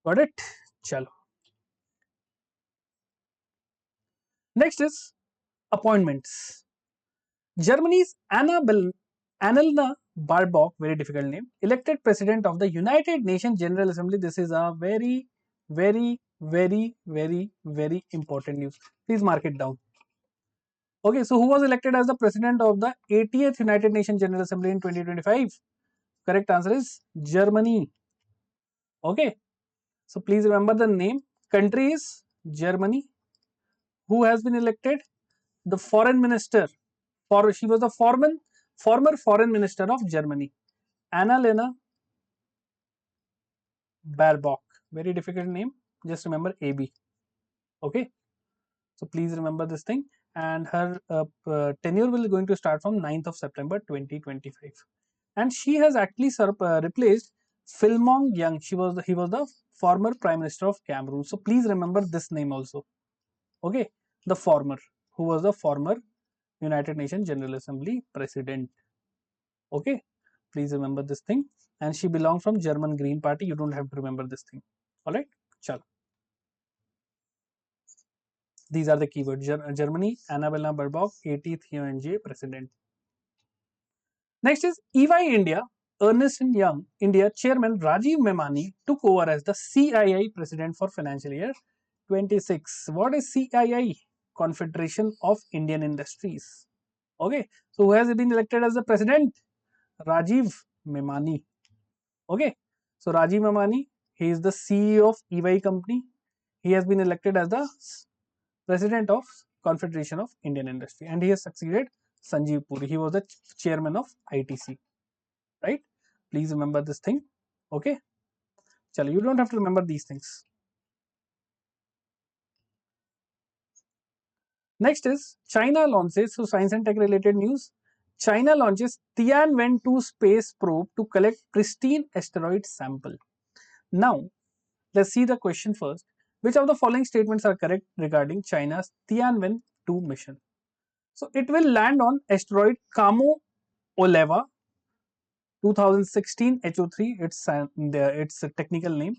Got it? Chalo. Next is appointments. Germany's Annalena Baerbock, very difficult name, elected president of the United Nations General Assembly. This is a very, very, very, very, very important news. Please mark it down. Okay, so who was elected as the president of the 80th United Nations General Assembly in 2025? Correct answer is Germany. Okay, so please remember the name. Country is Germany. Who has been elected? The foreign minister. She was the former foreign minister of Germany, Annalena Baerbock. Very difficult name. Just remember AB. Okay. So please remember this thing. And her tenure will going to start from 9th of September 2025. And she has actually replaced Philmong Young. He was the former Prime Minister of Cameroon. So please remember this name also. Okay, the former, who was the former United Nations General Assembly President. Okay, please remember this thing. And she belongs from German Green Party. You don't have to remember this thing. All right, chalo. These are the keywords. Germany, Annalena Baerbock, 80th UNGA President. Next is EY India. Ernst & Young India Chairman Rajiv Memani took over as the CII President for financial year 26. What is CII? Confederation of Indian Industries. Okay, so who has been elected as the President? Rajiv Memani. Okay, so Rajiv Memani, he is the CEO of EY company. He has been elected as the president of Confederation of Indian Industry, and he has succeeded Sanjeev Puri. He was the chairman of ITC. Right? Please remember this thing. Okay. Chalo, you don't have to remember these things. Next is China launches, so science and tech related news. China launches Tianwen 2 space probe to collect pristine asteroid sample. Now, let's see the question first. Which of the following statements are correct regarding China's Tianwen 2 mission? So, it will land on asteroid Kamo Oleva 2016 HO3, its a technical name,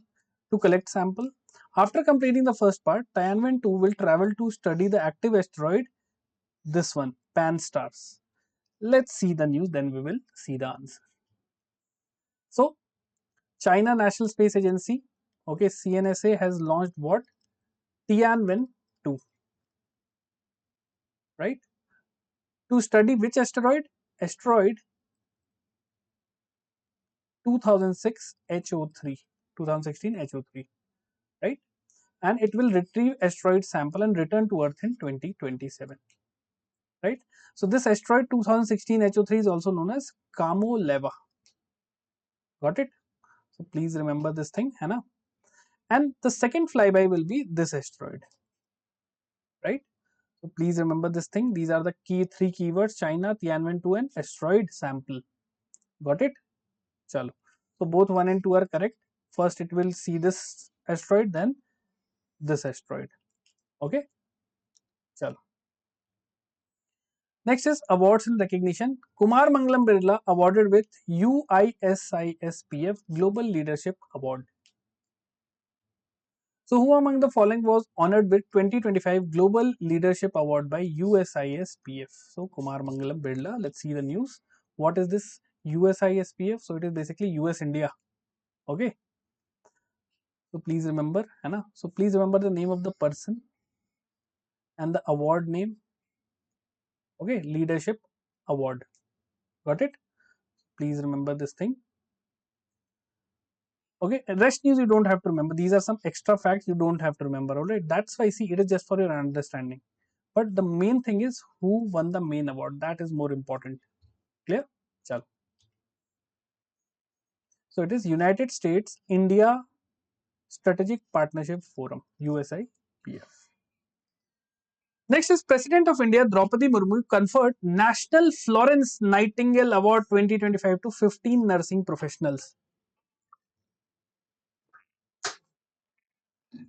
to collect sample. After completing the first part, Tianwen 2 will travel to study the active asteroid, this one, Pan stars. Let's see the news, then we will see the answer. So, China National Space Agency, okay, CNSA has launched what? Tianwen 2, right? To study which asteroid? Asteroid 2006 HO3, 2016 HO3, right? And it will retrieve asteroid sample and return to Earth in 2027, right? So this asteroid 2016 HO3 is also known as Kamo Leva. Got it? So please remember this thing, Hannah. And the second flyby will be this asteroid, right? So please remember this thing. These are the key three keywords: China, Tianwen 2, and asteroid sample. Got it? Chalo. So both 1 and 2 are correct. First it will see this asteroid, then this asteroid. Okay? Chalo. Next is awards and recognition. Kumar Mangalam Birla awarded with UISISPF Global Leadership Award. So who among the following was honored with 2025 Global Leadership Award by USISPF? So Kumar Mangalam Birla. Let's see the news. What is this USISPF? So it is basically US India. Okay. So please remember, Anna. So please remember the name of the person and the award name. Okay, Leadership Award. Got it? Please remember this thing. Okay, rest news you don't have to remember. These are some extra facts you don't have to remember. Alright, that's why see it is just for your understanding. But the main thing is who won the main award. That is more important. Clear? Chalo. So it is United States India Strategic Partnership Forum, USIPF. Next is President of India Draupadi Murmu conferred National Florence Nightingale Award 2025 to 15 nursing professionals.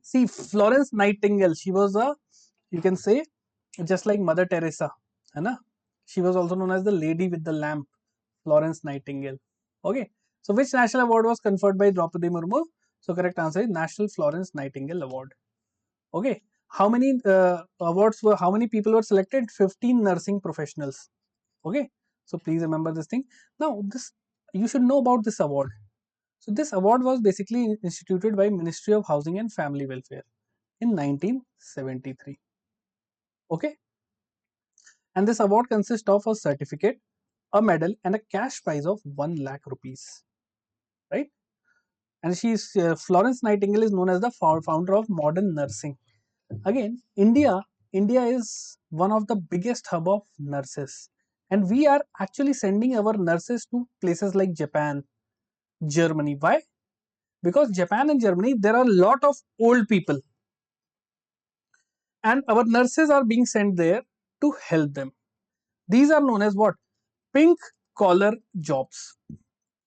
See, Florence Nightingale, she was a, you can say, just like Mother Teresa, है she was also known as the lady with the lamp, Florence Nightingale. Okay, so which national award was conferred by Draupadi Murmu? So correct answer is National Florence Nightingale Award. Okay, how many awards were, how many people were selected? 15 nursing professionals. Okay, so please remember this thing. Now this, you should know about this award. So this award was basically instituted by Ministry of Housing and Family Welfare in 1973. Okay, and this award consists of a certificate, a medal, and a cash prize of 1 lakh rupees. Right? And she is Florence Nightingale is known as the founder of modern nursing. Again, India is one of the biggest hub of nurses, and we are actually sending our nurses to places like Japan, Germany. Why? Because Japan and Germany, there are a lot of old people, and our nurses are being sent there to help them. These are known as what? Pink collar jobs.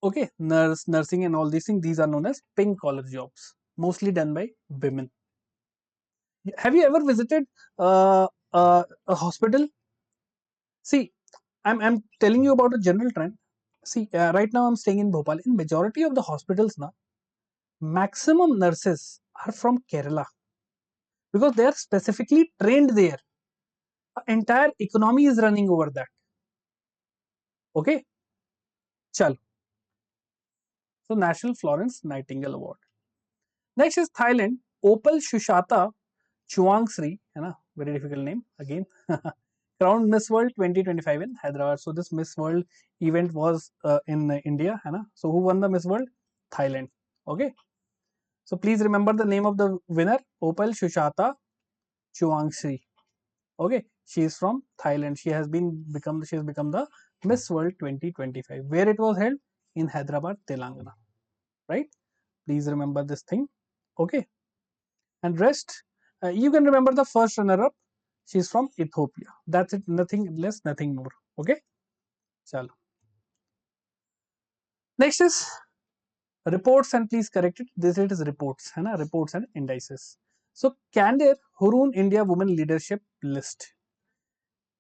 Okay, nursing and all these things, these are known as pink collar jobs, mostly done by women. Have you ever visited a hospital? See, I'm telling you about a general trend. See, right now I'm staying in Bhopal. In majority of the hospitals now, maximum nurses are from Kerala because they are specifically trained there. An entire economy is running over that. Okay, chal. So National Florence Nightingale Award. Next is Thailand. Opal Shushata Chuangsri, very difficult name again, crowned Miss World 2025 in Hyderabad. So this Miss World event was in India, है ना? So who won the Miss World? Thailand. Okay. So please remember the name of the winner, Opal Shushata Chuangshi. Okay, she is from Thailand. She has become the Miss World 2025. Where it was held? In Hyderabad, Telangana. Right? Please remember this thing. Okay. And rest, you can remember the first runner-up. She's from Ethiopia. That's it. Nothing less, nothing more. Okay. Chalo. Next is reports, and please correct it. This it is reports, है ना? Reports and indices. So Candor Hurun India Women Leadership List,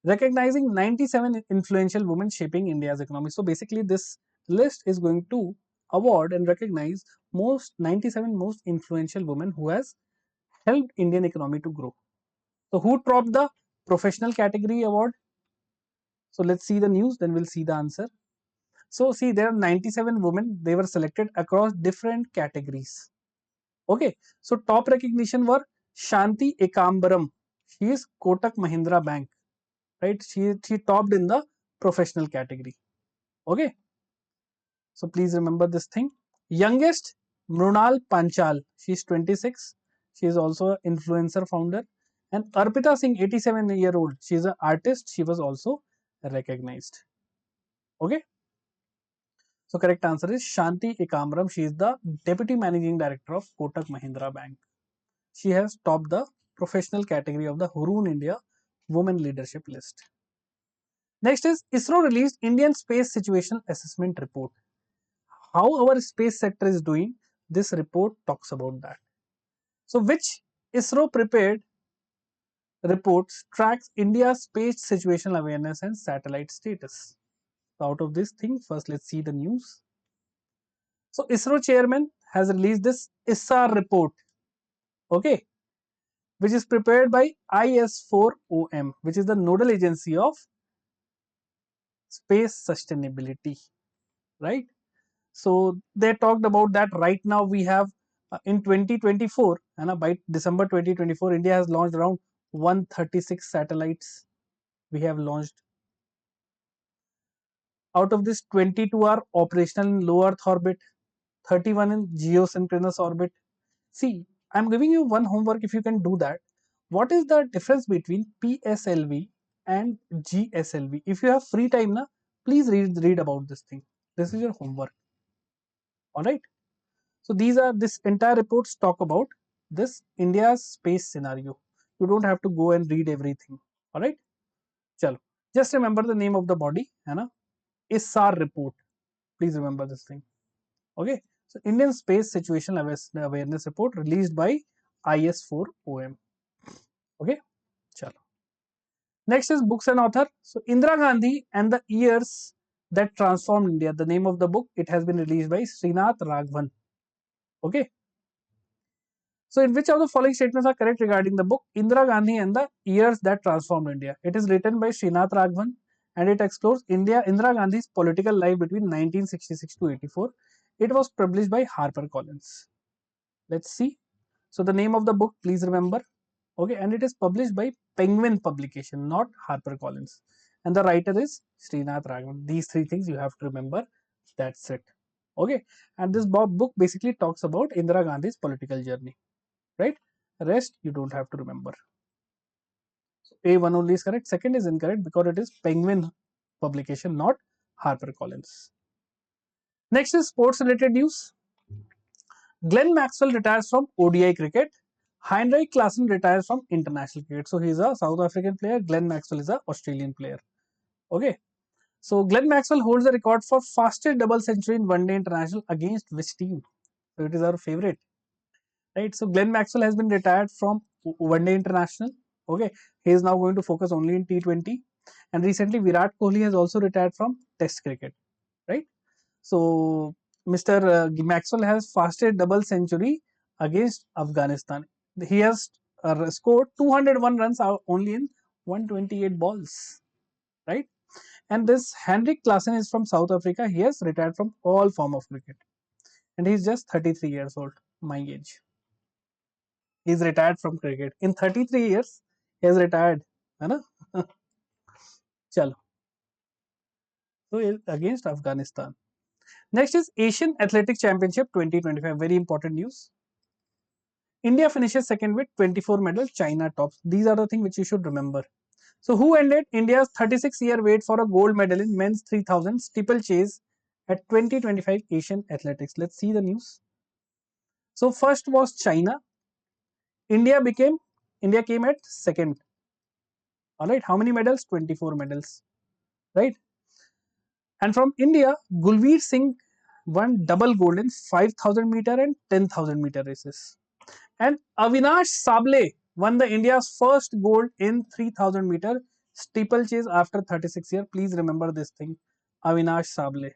recognizing 97 influential women shaping India's economy. So basically, this list is going to award and recognize most 97 most influential women who has helped Indian economy to grow. So who topped the professional category award? So let's see the news, then we'll see the answer. So see, there are 97 women. They were selected across different categories. Okay, so top recognition were Shanti Ekambaram. She is Kotak Mahindra Bank, right? She topped in the professional category. Okay, so please remember this thing. Youngest Mrunal Panchal. She is 26. She is also an influencer founder. And Arpita Singh, 87-year-old. She is an artist. She was also recognized. Okay. So correct answer is Shanti Ekambaram. She is the Deputy Managing Director of Kotak Mahindra Bank. She has topped the professional category of the Hurun India Women Leadership List. Next is ISRO released Indian Space Situation Assessment Report. How our space sector is doing, this report talks about that. So which ISRO prepared reports tracks India's space situational awareness and satellite status. So out of this thing, first let's see the news. So ISRO chairman has released this ISR report, okay, which is prepared by IS4OM, which is the nodal agency of space sustainability, right? So they talked about that. Right now we have in 2024, and by December 2024, India has launched around 136 satellites. We have launched. Out of this, 22 are operational in low Earth orbit, 31 in geosynchronous orbit. See, I'm giving you one homework if you can do that. What is the difference between PSLV and GSLV? If you have free time, na, please read about this thing. This is your homework. All right. So this entire reports talk about this India's space scenario. You don't have to go and read everything. All right. Chalo. Just remember the name of the body, है ना? ISAR report. Please remember this thing. Okay. So Indian Space Situational Awareness Report released by IS4OM. Okay. Chalo. Next is books and author. So Indira Gandhi and the Years That Transformed India. The name of the book, it has been released by Srinath Raghavan. Okay. So in which of the following statements are correct regarding the book Indira Gandhi and the Years That Transformed India? It is written by Srinath Raghavan and it explores Indira Gandhi's political life between 1966 to 84. It was published by HarperCollins. Let's see. So the name of the book, please remember. Okay, and it is published by Penguin Publication, not HarperCollins. And the writer is Srinath Raghavan. These three things you have to remember. That's it. Okay, and this book basically talks about Indira Gandhi's political journey. Right? Rest you don't have to remember. So A1 only is correct. Second is incorrect because it is Penguin Publication, not HarperCollins. Next is sports related news. Glenn Maxwell retires from ODI cricket. Heinrich Klaasen retires from international cricket. So he is a South African player. Glenn Maxwell is an Australian player. Okay. So Glenn Maxwell holds the record for fastest double century in one day international against which team? So it is our favorite. Right. So Glenn Maxwell has been retired from one day international. Okay. He is now going to focus only in T20. And recently Virat Kohli has also retired from Test cricket. Right. So Mr. Maxwell has fastest double century against Afghanistan. He has scored 201 runs out only in 128 balls, right? And this Henrik Klaasen is from South Africa. He has retired from all form of cricket, and he's just 33 years old, my age. He's retired from cricket in 33 years. He has retired, है ना? चलो, so against Afghanistan. Next is Asian Athletic Championship 2025. Very important news. India finishes second with 24 medals, China tops. These are the things which you should remember. So, who ended India's 36-year wait for a gold medal in men's 3000 steeplechase at 2025 Asian Athletics? Let's see the news. So, first was China. India came at second. All right, how many medals? 24 medals. Right, and from India, Gulveer Singh won double gold in 5000 meter and 10,000 meter races. And Avinash Sable won the India's first gold in 3000 meter steeplechase after 36 years. Please remember this thing, Avinash Sable.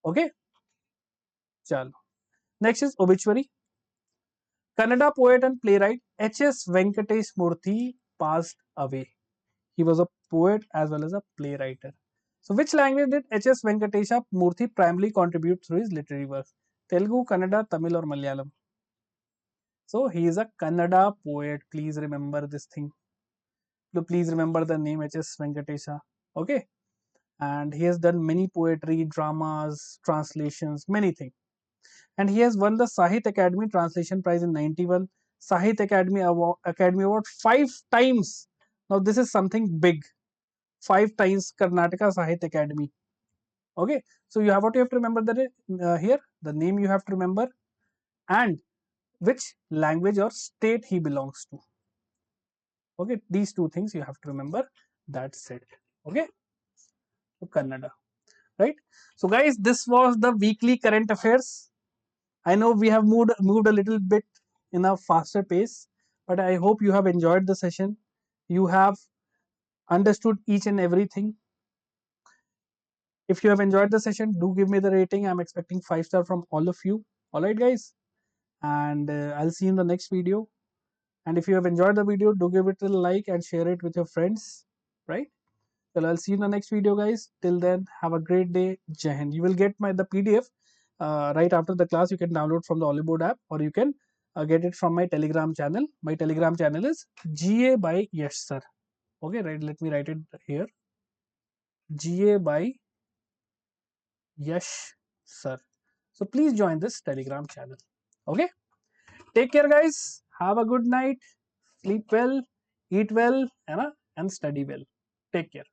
Okay, chalo. Next is obituary. Kannada poet and playwright H.S. Venkatesh Murthy passed away. He was a poet as well as a playwright. So, which language did H.S. Venkatesha Murthy primarily contribute through his literary works? Telugu, Kannada, Tamil, or Malayalam? So, he is a Kannada poet. Please remember this thing. So, please remember the name H.S. Venkatesha. Okay. And he has done many poetry, dramas, translations, many things. And he has won the Sahitya Academy Translation Prize in 91, Sahitya Academy Award 5 times. Now, this is something big. 5 times Karnataka Sahitya Academy. Okay, so you have what you have to remember that here the name you have to remember and which language or state he belongs to. Okay, these two things you have to remember. That's it. Okay, so Kannada, right? So guys, this was the weekly current affairs. I know we have moved a little bit in a faster pace, but I hope you have enjoyed the session. You have understood each and everything. If you have enjoyed the session, do give me the rating. I'm expecting 5 star from all of you. All right, guys, and I'll see you in the next video. And if you have enjoyed the video, do give it a like and share it with your friends. Right? Well, I'll see you in the next video, guys. Till then, have a great day. Jai Hind. You will get the PDF right after the class. You can download from the Oliveboard app, or you can get it from my Telegram channel. My Telegram channel is GA by Yash Sir. Okay, right. Let me write it here. GA by Yash Sir. So please join this Telegram channel. Okay. Take care, guys. Have a good night. Sleep well, eat well, and study well. Take care.